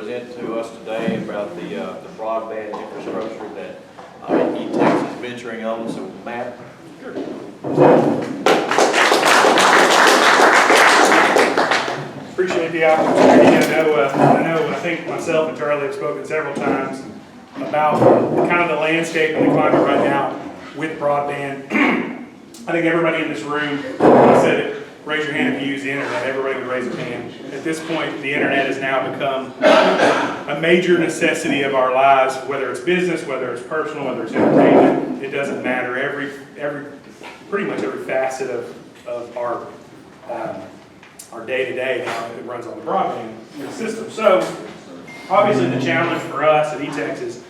present to us today about the broadband infrastructure that Etex is venturing on. So, Matt. Sure. Appreciate the opportunity. I think myself and Charlie have spoken several times about kind of the landscape and the climate right now with broadband. I think everybody in this room, I said it, raise your hand if you use the internet. Everybody would raise their hand. At this point, the internet has now become a major necessity of our lives, whether it's business, whether it's personal, whether it's entertainment. It doesn't matter. Pretty much every facet of our day-to-day now it runs on the broadband system. So obviously the challenge for us at Etex is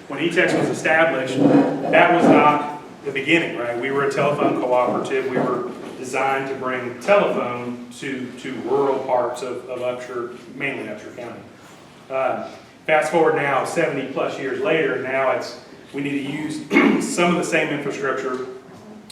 when Etex was established, that was not the beginning, right? We were a telephone cooperative. We were designed to bring telephone to rural parts of Upshur, mainly Upshur County. Fast forward now, 70 plus years later, now we need to use some of the same infrastructure,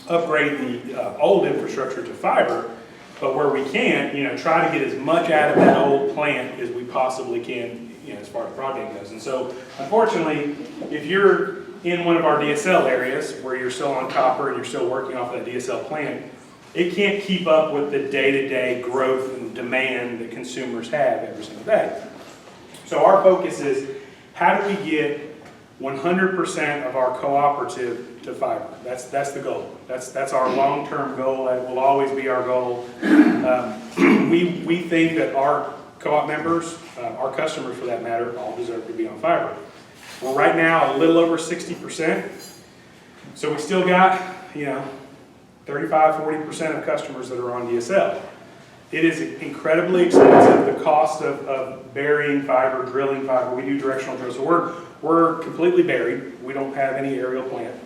upgrade the old infrastructure to fiber, but where we can, try to get as much out of that old plant as we possibly can, as far as broadband goes. And so, unfortunately, if you're in one of our DSL areas where you're still on copper and you're still working off that DSL plant, it can't keep up with the day-to-day growth and demand that consumers have every single day. So our focus is, how do we get 100% of our cooperative to fiber? That's the goal. That's our long-term goal. That will always be our goal. We think that our co-op members, our customers for that matter, all deserve to be on fiber. Well, right now, a little over 60%. So we still got, 35–40% of customers that are on DSL. It is incredibly expensive. The cost of burying fiber, drilling fiber, we do directional drills. So we're completely buried. We don't have any aerial plant.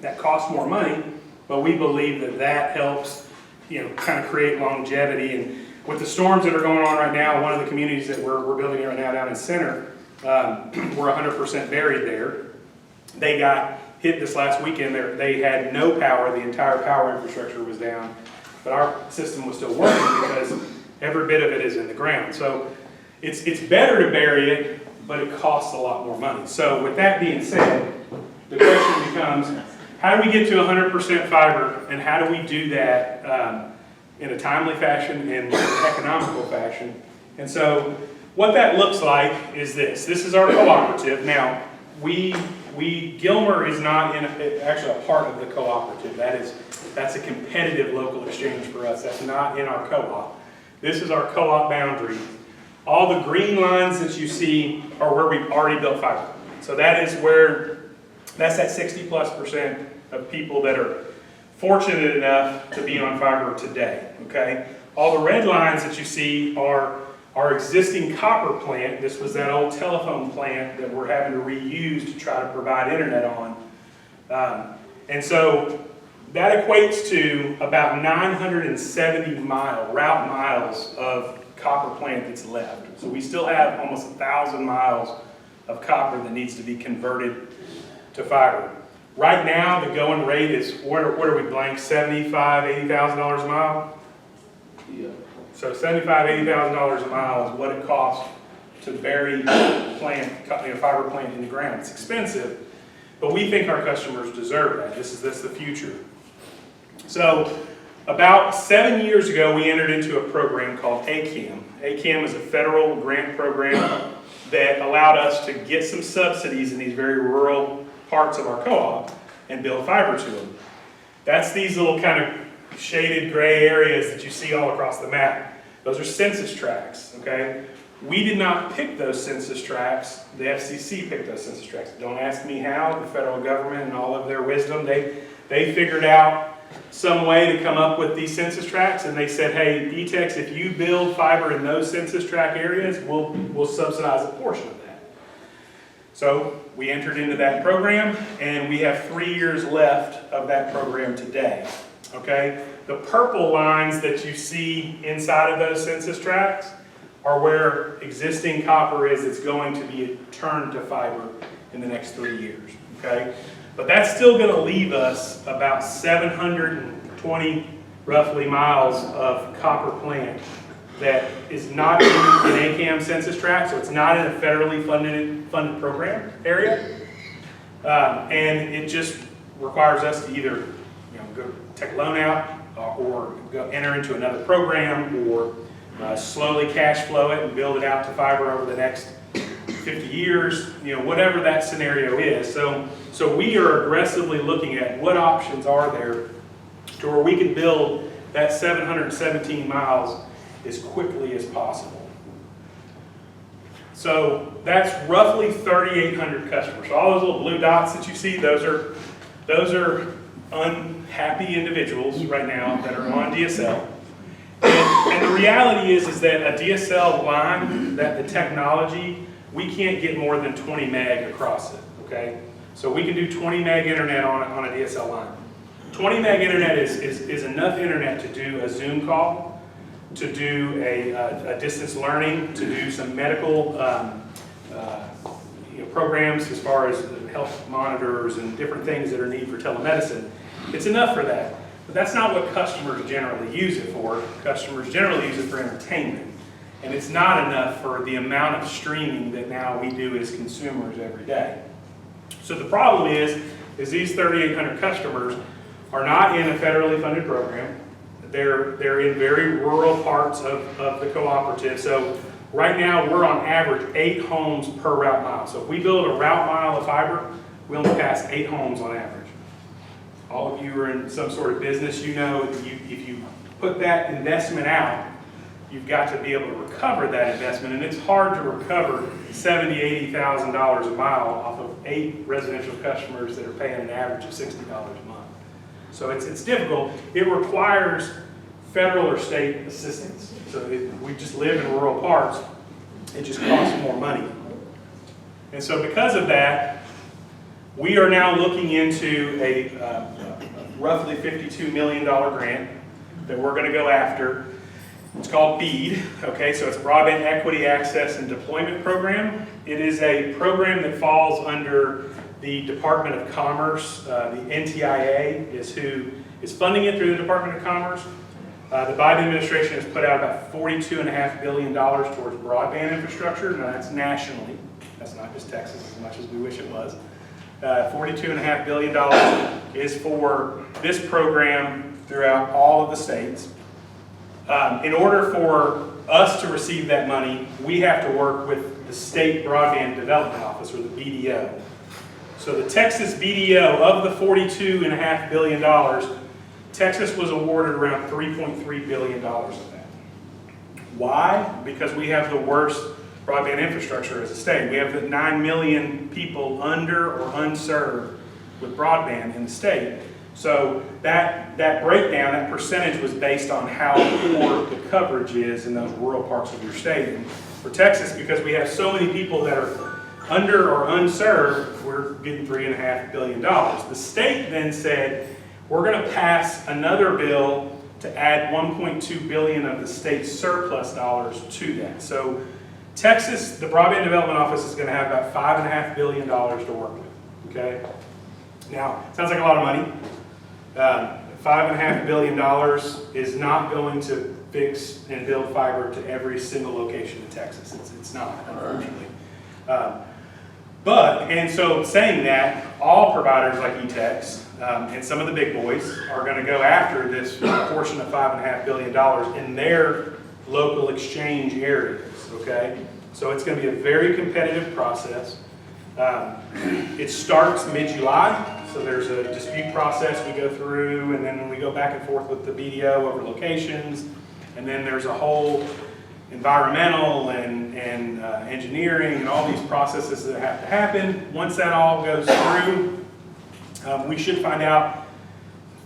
That costs more money, but we believe that helps, kind of create longevity. And with the storms that are going on right now, one of the communities that we're building right now down in Center, we're 100% buried there. They got hit this last weekend. They had no power. The entire power infrastructure was down, but our system was still working because every bit of it is in the ground. So it's better to bury it, but it costs a lot more money. So with that being said, the question becomes, how do we get to 100% fiber, and how do we do that in a timely fashion and economical fashion? And so what that looks like is this. This is our cooperative. Now, Gilmer is not actually a part of the cooperative. That's a competitive local exchange for us. That's not in our co-op. This is our co-op boundary. All the green lines that you see are where we've already built fiber. So that's that 60+% of people that are fortunate enough to be on fiber today, okay? All the red lines that you see are our existing copper plant. This was that old telephone plant that we're having to reuse to try to provide internet on. And so that equates to about 970 route miles of copper plant that's left. So we still have almost 1,000 miles of copper that needs to be converted to fiber. Right now, the going rate is, what are we blank, $75,000, $80,000 a mile? Yeah. So $75,000, $80,000 a mile is what it costs to bury a fiber plant in the ground. It's expensive, but we think our customers deserve that. That's the future. So about 7 years ago, we entered into a program called ACAM. ACAM is a federal grant program that allowed us to get some subsidies in these very rural parts of our co-op and build fiber to them. That's these little kind of shaded gray areas that you see all across the map. Those are census tracts, okay? We did not pick those census tracts. The FCC picked those census tracts. Don't ask me how. The federal government and all of their wisdom, they figured out some way to come up with these census tracts, and they said, hey, Etex, if you build fiber in those census tract areas, we'll subsidize a portion of that. So we entered into that program, and we have 3 years left of that program today, okay? The purple lines that you see inside of those census tracts are where existing copper is that's going to be turned to fiber in the next 3 years, okay? But that's still going to leave us about 720 roughly miles of copper plant that is not in an ACAM census tract, so it's not in a federally funded program area. And it just requires us to either go take a loan out or go enter into another program or slowly cash flow it and build it out to fiber over the next 50 years, whatever that scenario is. So we are aggressively looking at what options are there to where we can build that 717 miles as quickly as possible. So that's roughly 3,800 customers. So all those little blue dots that you see, those are unhappy individuals right now that are on DSL. And the reality is that a DSL line, that the technology, we can't get more than 20 meg across it, okay? So we can do 20 meg internet on a DSL line. 20 meg internet is enough internet to do a Zoom call, to do a distance learning, to do some medical programs as far as health monitors and different things that are needed for telemedicine. It's enough for that. But that's not what customers generally use it for. Customers generally use it for entertainment. And it's not enough for the amount of streaming that now we do as consumers every day. So the problem is these 3,800 customers are not in a federally funded program. They're in very rural parts of the cooperative. So right now we're on average 8 homes per route mile. So if we build a route mile of fiber, we only pass 8 homes on average. All of you are in some sort of business, if you put that investment out, you've got to be able to recover that investment, and it's hard to recover $70,000, $80,000 a mile off of 8 residential customers that are paying an average of $60 a month. So it's difficult. It requires federal or state assistance. So we just live in rural parts, it just costs more money. And so because of that, we are now looking into a roughly $52 million grant that we're going to go after. It's called BEAD, okay, so it's a Broadband Equity Access and Deployment Program. It is a program that falls under the Department of Commerce. The NTIA is who is funding it through the Department of Commerce. The Biden administration has put out about $42.5 billion towards broadband infrastructure. Now that's nationally, that's not just Texas as much as we wish it was. $42.5 billion is for this program throughout all of the states. In order for us to receive that money, we have to work with the State Broadband Development Office, or the BDO. So the Texas BDO, of the $42.5 billion, Texas was awarded around $3.3 billion of that. Why? Because we have the worst broadband infrastructure as a state. We have 9 million people under or unserved with broadband in the state. So that breakdown, that percentage was based on how poor the coverage is in those rural parts of your state. And for Texas, because we have so many people that are under or unserved, we're getting $3.5 billion. The state then said, we're going to pass another bill to add $1.2 billion of the state's surplus dollars to that. So Texas, the Broadband Development Office is going to have about $5.5 billion to work with, okay? Now, sounds like a lot of money. $5.5 billion is not going to fix and build fiber to every single location in Texas. It's not, unfortunately. And so saying that, all providers like Etex and some of the big boys are going to go after this portion of $5.5 billion in their local exchange areas, okay? So it's going to be a very competitive process. It starts mid-July. So there's a dispute process we go through, and then we go back and forth with the BDO over locations, and then there's a whole environmental and engineering and all these processes that have to happen. Once that all goes through, we should find out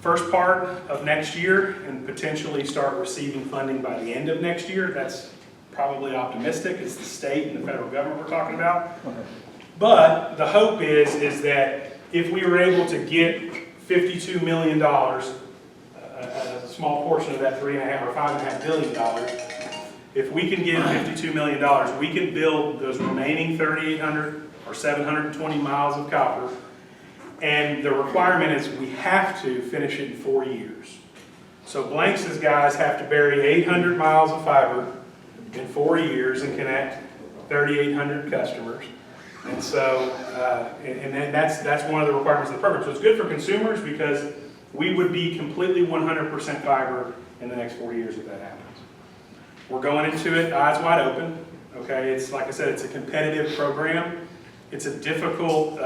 first part of next year and potentially start receiving funding by the end of next year. That's probably optimistic. It's the state and the federal government we're talking about. But the hope is that if we were able to get $52 million, a small portion of that $3.5 or $5.5 billion, if we can get $52 million, we can build those remaining 3,800 or 720 miles of copper. And the requirement is we have to finish it in 4 years. So Blanks' guys have to bury 800 miles of fiber in 4 years and connect 3,800 customers. And so, and that's one of the requirements of the program. So it's good for consumers because we would be completely 100% fiber in the next 4 years if that happens. We're going into it eyes wide open. Okay, it's like I said, it's a competitive program. It's a difficult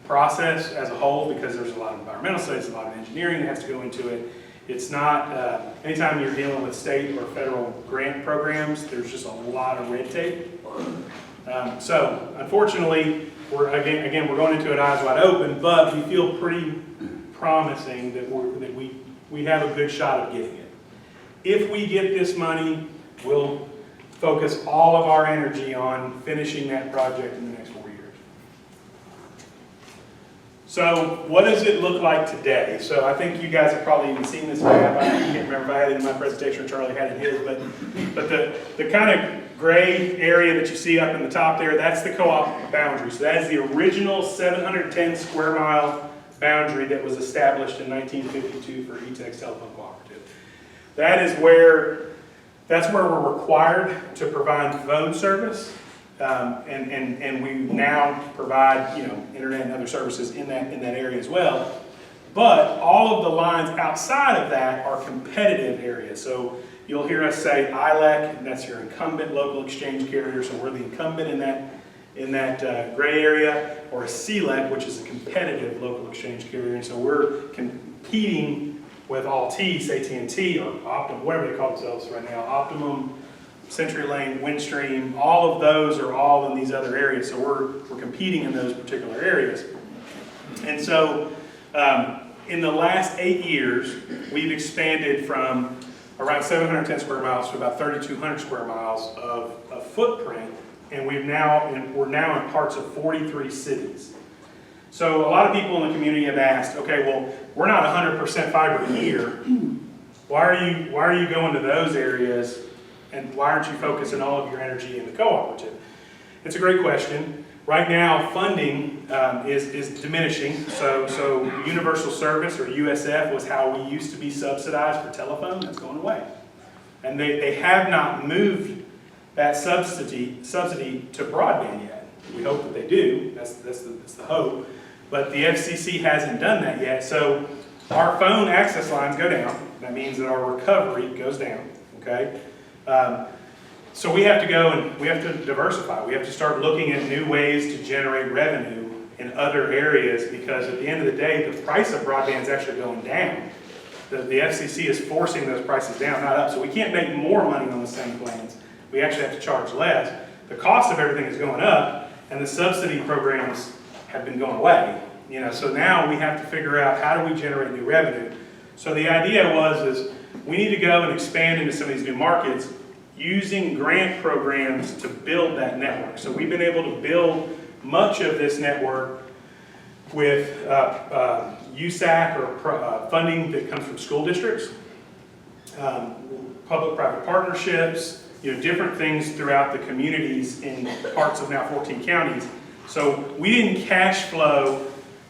process as a whole because there's a lot of environmental studies, a lot of engineering that has to go into it. It's not, anytime you're dealing with state or federal grant programs, there's just a lot of red tape. So unfortunately, we're going into it eyes wide open, but we feel pretty promising that we have a good shot of getting it. If we get this money, we'll focus all of our energy on finishing that project in the next 4 years. So what does it look like today? So I think you guys have probably even seen this map. I can't remember if I had it in my presentation or Charlie had it in his, but the kind of gray area that you see up in the top there, that's the co-op boundary. So that is the original 710 square mile boundary that was established in 1952 for Etex Telephone Cooperative. That's where we're required to provide phone service, and we now provide internet and other services in that area as well. But all of the lines outside of that are competitive areas. So you'll hear us say ILEC, and that's your incumbent local exchange carrier. So we're the incumbent in that gray area, or a CLEC, which is a competitive local exchange carrier. And so we're competing with Altice, AT&T, or Optimum, whatever they call themselves right now, Optimum, CenturyLink, Windstream, all of those are all in these other areas. So we're competing in those particular areas. And so in the last 8 years, we've expanded from around 710 square miles to about 3,200 square miles of footprint, and we're now in parts of 43 cities. So a lot of people in the community have asked, okay, well, we're not 100% fiber here. Why are you going to those areas, and why aren't you focusing all of your energy in the cooperative? It's a great question. Right now, funding is diminishing. So universal service, or USF, was how we used to be subsidized for telephone. That's going away. And they have not moved that subsidy to broadband yet. We hope that they do. That's the hope. But the FCC hasn't done that yet. So our phone access lines go down. That means that our recovery goes down. Okay. So we have to go and we have to diversify. We have to start looking at new ways to generate revenue in other areas, because at the end of the day, the price of broadband is actually going down. The FCC is forcing those prices down, not up. So we can't make more money on the same plans. We actually have to charge less. The cost of everything is going up, and the subsidy programs have been going away. So now we have to figure out, how do we generate new revenue? So the idea is we need to go and expand into some of these new markets using grant programs to build that network. So we've been able to build much of this network with USAC, or funding that comes from school districts, public-private partnerships, different things throughout the communities in parts of now 14 counties. So we didn't cash flow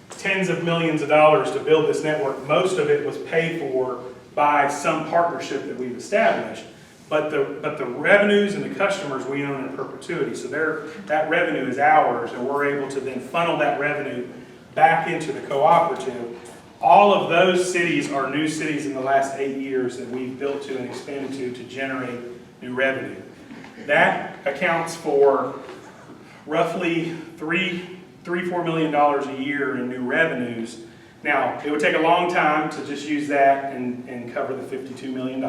tens of millions of dollars to build this network. Most of it was paid for by some partnership that we've established. But the revenues and the customers we own in perpetuity. So that revenue is ours, and we're able to then funnel that revenue back into the cooperative. All of those cities are new cities in the last 8 years that we've built to and expanded to generate new revenue. That accounts for roughly $4 million a year in new revenues. Now, it would take a long time to just use that and cover the $52 million,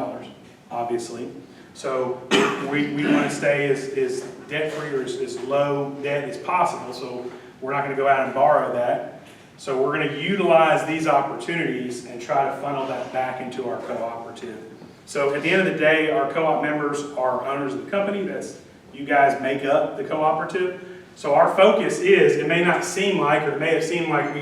obviously. So we want to stay as debt-free, or as low debt as possible, so we're not going to go out and borrow that. So we're going to utilize these opportunities and try to funnel that back into our cooperative. So at the end of the day, our co-op members are owners of the company. That's, you guys make up the cooperative. So our focus is, it may not seem like, or it may have seemed like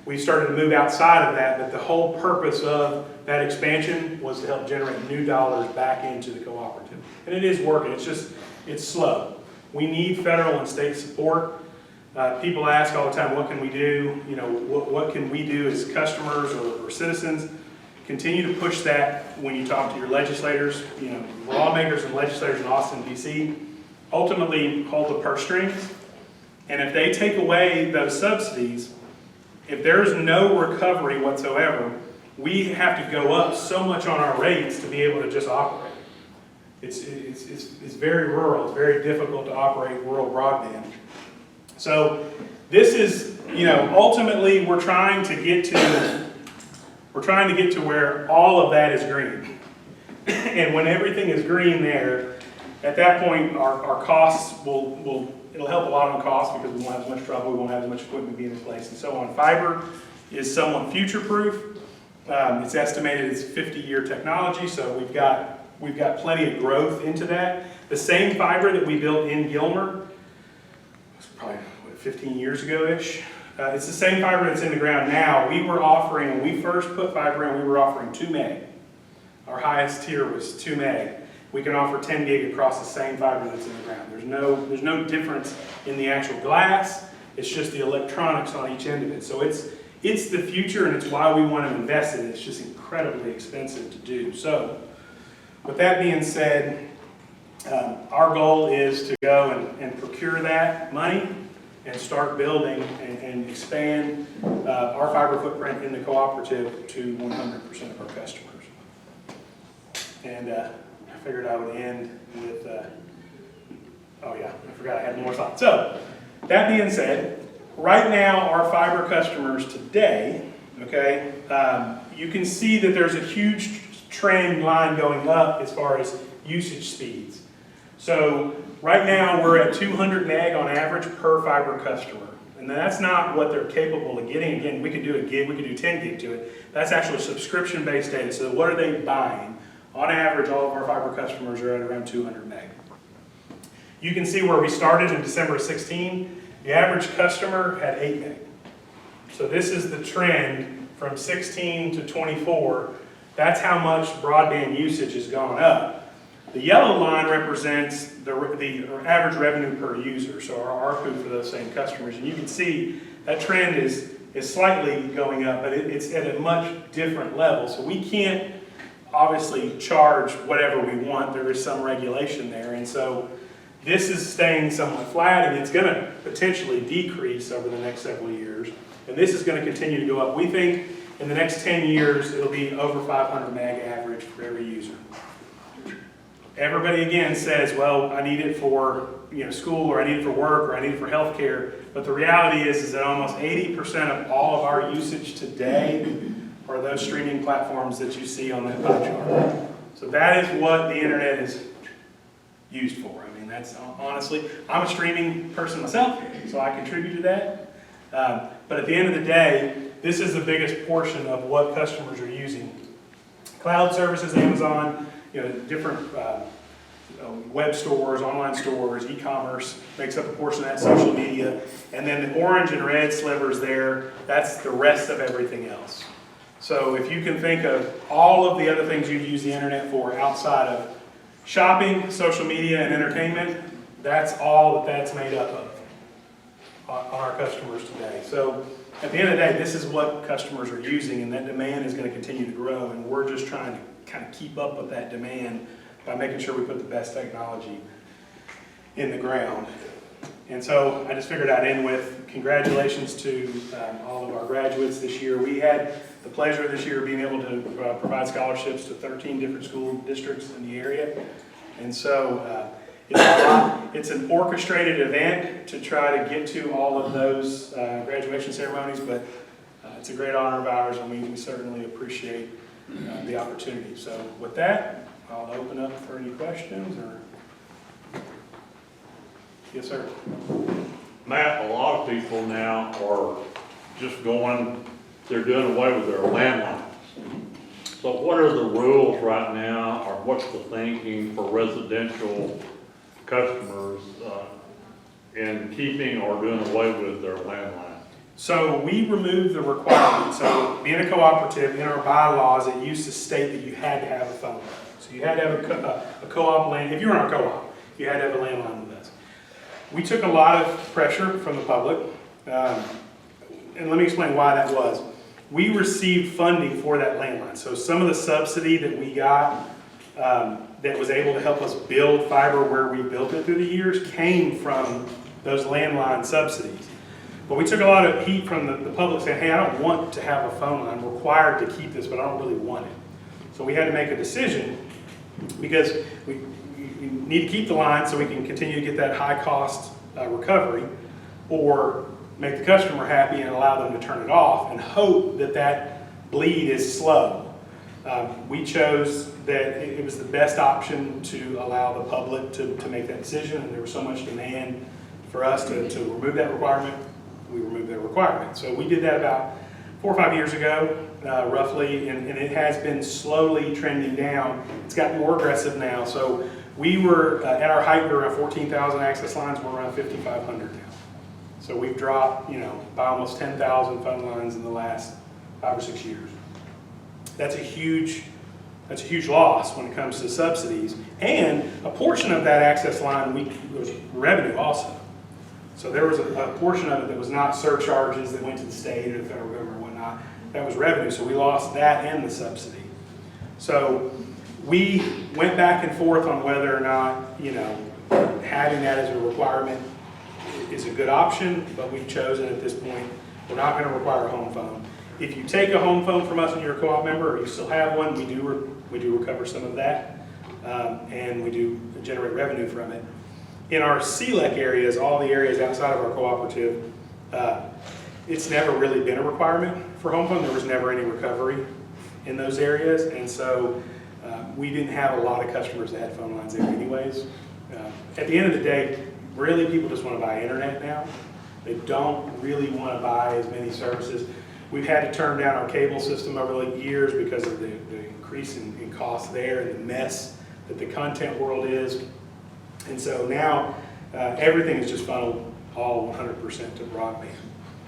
we started to move outside of that, but the whole purpose of that expansion was to help generate new dollars back into the cooperative. And it is working. It's slow. We need federal and state support. People ask all the time, what can we do? What can we do as customers or citizens? continue to push that when you talk to your legislators, lawmakers and legislators in Austin, D.C., ultimately hold the purse strings. And if they take away those subsidies, if there's no recovery whatsoever, we have to go up so much on our rates to be able to just operate. It's very rural. It's very difficult to operate rural broadband. So this is, ultimately we're trying to get to where all of that is green. And when everything is green there, at that point our costs it'll help a lot on cost because we won't have as much trouble, we won't have as much equipment being in place and so on. Fiber is somewhat future-proof. It's estimated it's 50-year technology, so we've got plenty of growth into that. The same fiber that we built in Gilmer, was probably 15 years ago-ish. It's the same fiber that's in the ground now. We were offering, when we first put fiber in, we were offering 2 meg. Our highest tier was 2 meg. We can offer 10 gig across the same fiber that's in the ground. There's no difference in the actual glass. It's just the electronics on each end of it. So it's the future, and it's why we want to invest in it. It's just incredibly expensive to do. So with that being said, our goal is to go and procure that money and start building and expand our fiber footprint in the cooperative to 100% of our customers. And I figured I would end with, oh yeah, I forgot I had more thoughts. So that being said, right now our fiber customers today, okay, you can see that there's a huge trend line going up as far as usage speeds. So right now we're at 200 meg on average per fiber customer. And that's not what they're capable of getting. Again, we could do a gig, we could do 10 gig to it. That's actually subscription-based data. So what are they buying? On average, all of our fiber customers are at around 200 meg. You can see where we started in December of 16. The average customer had 8 meg. So this is the trend from 16 to 24. That's how much broadband usage has gone up. The yellow line represents the average revenue per user, so our ARPU for those same customers. And you can see that trend is slightly going up, but it's at a much different level. So we can't obviously charge whatever we want. There is some regulation there. And so this is staying somewhat flat, and it's going to potentially decrease over the next several years. And this is going to continue to go up. We think in the next 10 years, it'll be over 500 meg average for every user. Everybody again says, well, I need it for school, or I need it for work, or I need it for healthcare. But the reality is that almost 80% of all of our usage today are those streaming platforms that you see on that pie chart. So that is what the internet is used for. I mean, that's honestly, I'm a streaming person myself, so I contribute to that. But at the end of the day, this is the biggest portion of what customers are using. Cloud services, Amazon, different web stores, online stores, e-commerce makes up a portion of that, social media. And then the orange and red slivers there, that's the rest of everything else. So if you can think of all of the other things you use the internet for outside of shopping, social media, and entertainment, that's all that's made up of on our customers today. So at the end of the day, this is what customers are using, and that demand is going to continue to grow, and we're just trying to kind of keep up with that demand by making sure we put the best technology in the ground. And so I just figured I'd end with congratulations to all of our graduates this year. We had the pleasure this year of being able to provide scholarships to 13 different school districts in the area. And so it's an orchestrated event to try to get to all of those graduation ceremonies, but it's a great honor of ours, and we certainly appreciate the opportunity. So with that, I'll open up for any questions. Yes, sir. Matt, a lot of people now are just they're doing away with their landlines. So what are the rules right now, or what's the thinking for residential customers in keeping or doing away with their landline? So we removed the requirement. So being a cooperative, in our bylaws, it used to state that you had to have a phone. So you had to have a co-op land. If you were in our co-op, you had to have a landline with us. We took a lot of pressure from the public, and let me explain why that was. we received funding for that landline. So some of the subsidy that we got that was able to help us build fiber where we built it through the years came from those landline subsidies. But we took a lot of heat from the public saying, hey, I don't want to have a phone line. I'm required to keep this, but I don't really want it. So we had to make a decision because we need to keep the line so we can continue to get that high cost recovery, or make the customer happy and allow them to turn it off and hope that that bleed is slow. We chose that it was the best option to allow the public to make that decision, and there was so much demand for us to remove that requirement. We removed that requirement. So we did that about 4 or 5 years ago, roughly, and it has been slowly trending down. It's gotten more aggressive now. So we were, at our height, we were around 14,000 access lines. We're around 5,500 now. So we've dropped, by almost 10,000 phone lines in the last 5 or 6 years. That's a huge loss when it comes to subsidies. And a portion of that access line was revenue also. So there was a portion of it that was not surcharges that went to the state or the federal government or whatnot. That was revenue, so we lost that and the subsidy. So we went back and forth on whether or not, having that as a requirement is a good option, but we've chosen at this point, we're not going to require a home phone. If you take a home phone from us and you're a co-op member, or you still have one, we do recover some of that, and we do generate revenue from it. In our CLEC areas, all the areas outside of our cooperative, it's never really been a requirement for home phone. There was never any recovery in those areas, and so we didn't have a lot of customers that had phone lines there anyways. At the end of the day, really people just want to buy internet now. They don't really want to buy as many services. We've had to turn down our cable system over the years because of the increase in cost there and the mess that the content world is. And so now everything is just funneled all 100% to broadband.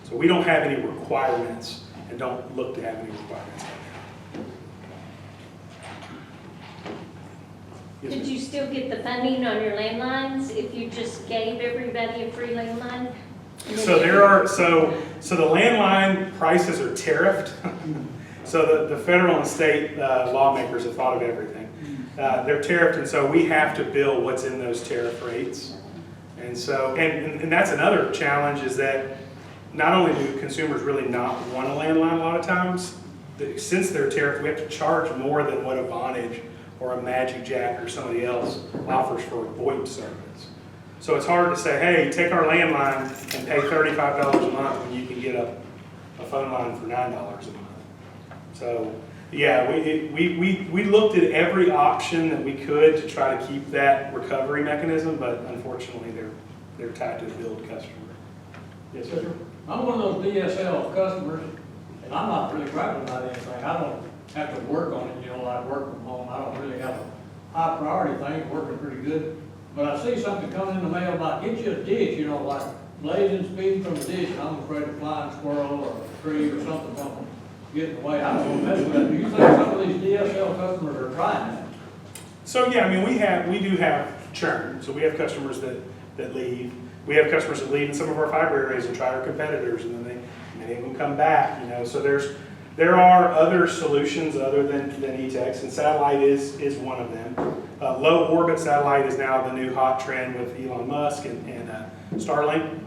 So we don't have any requirements and don't look to have any requirements. Yes, Could you still get the funding on your landlines if you just gave everybody a free landline? So the landline prices are tariffed. So the federal and state lawmakers have thought of everything. They're tariffed, and so we have to bill what's in those tariff rates. And so, and that's another challenge, is that not only do consumers really not want a landline a lot of times, since they're tariffed, we have to charge more than what a Vonage or a Magic Jack or somebody else offers for a VoIP service. So it's hard to say, hey, take our landline and pay $35 a month when you can get a phone line for $9 a month. So yeah, we looked at every option that we could to try to keep that recovery mechanism, but unfortunately they're tied to the billed customer. Yes, sir? I'm one of those DSL customers, and I'm not really griping about anything. I don't have to work on it, like work from home. I don't really have a high priority thing, working pretty good. But I see something coming in the mail about get you a dish, like blazing speed from a dish, and I'm afraid a flying squirrel or a tree or something going to get in the way. I don't want to mess with that. Do you think some of these DSL customers are trying that? So yeah, I mean, we do have churn. So we have customers that leave. We have customers that leave in some of our fiber areas and try our competitors, and then many of them come back. So there are other solutions other than Etex, and satellite is one of them. Low orbit satellite is now the new hot trend with Elon Musk and Starlink.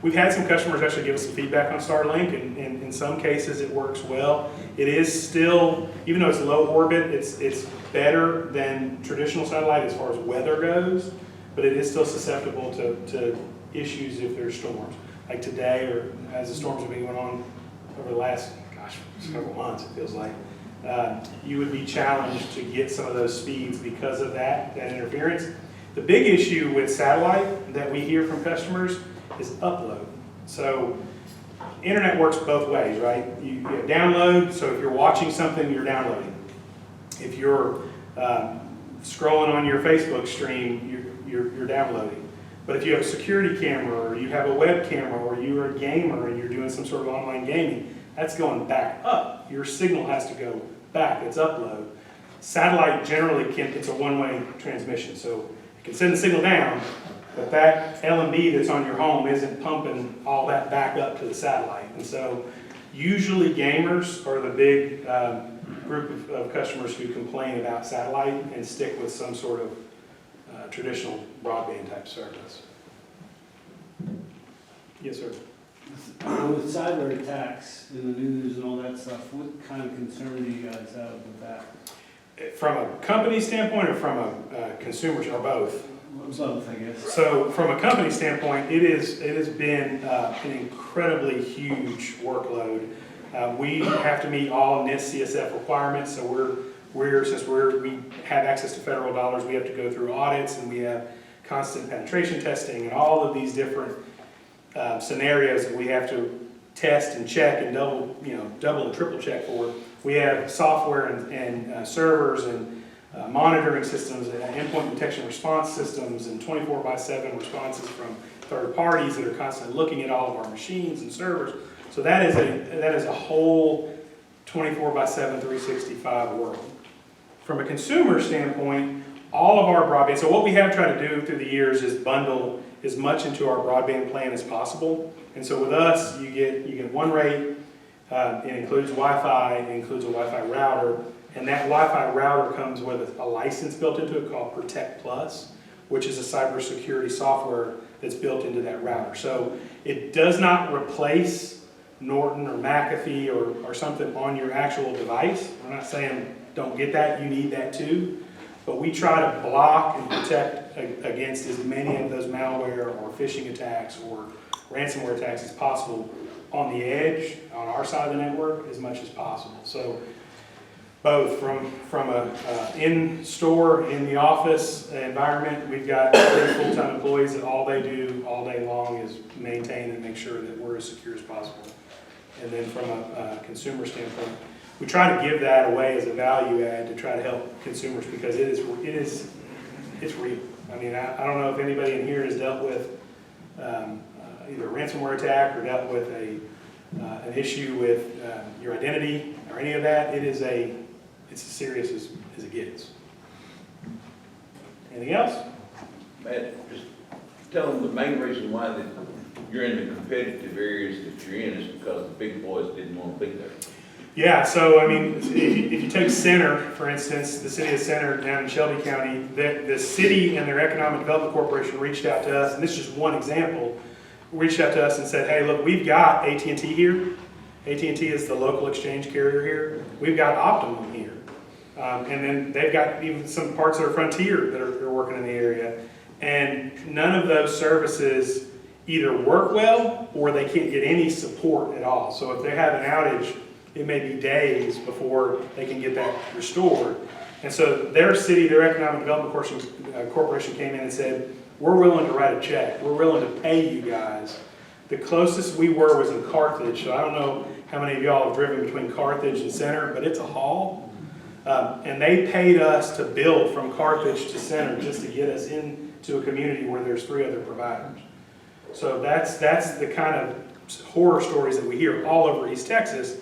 We've had some customers actually give us some feedback on Starlink, and in some cases it works well. It is still, even though it's low orbit, it's better than traditional satellite as far as weather goes, but it is still susceptible to issues if there's storms. Like today, or as the storms have been going on over the last, several months, it feels like, you would be challenged to get some of those speeds because of that interference. The big issue with satellite that we hear from customers is upload. So internet works both ways, right? You download, so if you're watching something, you're downloading. If you're scrolling on your Facebook stream, you're downloading. But if you have a security camera, or you have a web camera, or you're a gamer and you're doing some sort of online gaming, that's going back up. Your signal has to go back, it's upload. Satellite generally it's a one-way transmission, so it can send the signal down, but that LMB that's on your home isn't pumping all that back up to the satellite. And so Usually gamers are the big group of customers who complain about satellite and stick with some sort of traditional broadband type service. Yes, sir. With cyber attacks in the news and all that stuff, what kind of concern do you guys have with that? From a company standpoint or from a consumer, or both? Both, I guess. So from a company standpoint, it has been an incredibly huge workload. We have to meet all NIST CSF requirements, so we have access to federal dollars, we have to go through audits, and we have constant penetration testing and all of these different scenarios that we have to test and check and double and triple check for. We have software and servers and monitoring systems and endpoint detection response systems and 24/7 responses from third parties that are constantly looking at all of our machines and servers. So that is a whole 24/7, 365 world. From a consumer standpoint, all of our broadband, so what we have tried to do through the years is bundle as much into our broadband plan as possible. And so with us, you get one rate, it includes Wi-Fi, it includes a Wi-Fi router, and that Wi-Fi router comes with a license built into it called Protect Plus, which is a cybersecurity software that's built into that router. So it does not replace Norton or McAfee or something on your actual device. I'm not saying don't get that, you need that too. But we try to block and protect against as many of those malware or phishing attacks or ransomware attacks as possible on the edge, on our side of the network, as much as possible. So both from a in-store, in the office environment, we've got 3 full-time employees that all they do all day long is maintain and make sure that we're as secure as possible. And then from a consumer standpoint, we try to give that away as a value add to try to help consumers because it's real. I mean, I don't know if anybody in here has dealt with either a ransomware attack or dealt with an issue with your identity or any of that. It's as serious as it gets. Anything else? Matt, just tell them the main reason why that you're in the competitive areas that you're in is because the big boys didn't want to be there. Yeah, so I mean, if you take Center, for instance, the city of Center down in Shelby County, the city and their Economic Development Corporation reached out to us, and this is just one example, reached out to us and said, hey, look, we've got AT&T here. AT&T is the local exchange carrier here. We've got Optimum here. And then they've got even some parts of their Frontier that are working in the area. And none of those services either work well or they can't get any support at all. So if they have an outage, it may be days before they can get that restored. And so their city, their Economic Development Corporation came in and said, we're willing to write a check. We're willing to pay you guys. The closest we were was in Carthage. So I don't know how many of y'all have driven between Carthage and Center, but it's a haul. And they paid us to build from Carthage to Center just to get us into a community where there's 3 other providers. So that's the kind of horror stories that we hear all over East Texas,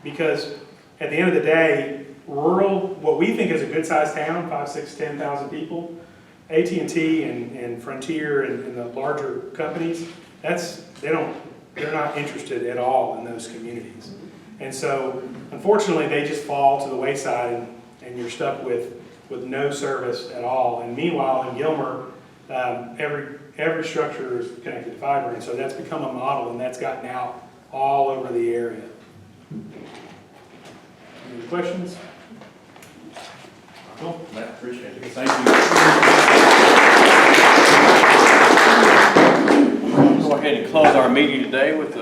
because at the end of the day, rural, what we think is a good sized town, 5, 6, 10,000 people, AT&T and Frontier and the larger companies, they're not interested at all in those communities. And so, unfortunately, they just fall to the wayside and you're stuck with no service at all. And meanwhile, in Gilmer, every structure is connected to fiber, and so that's become a model, and that's gotten out all over the area. Any questions? Cool, Matt, appreciate it. Thank you. Go ahead and close our meeting today with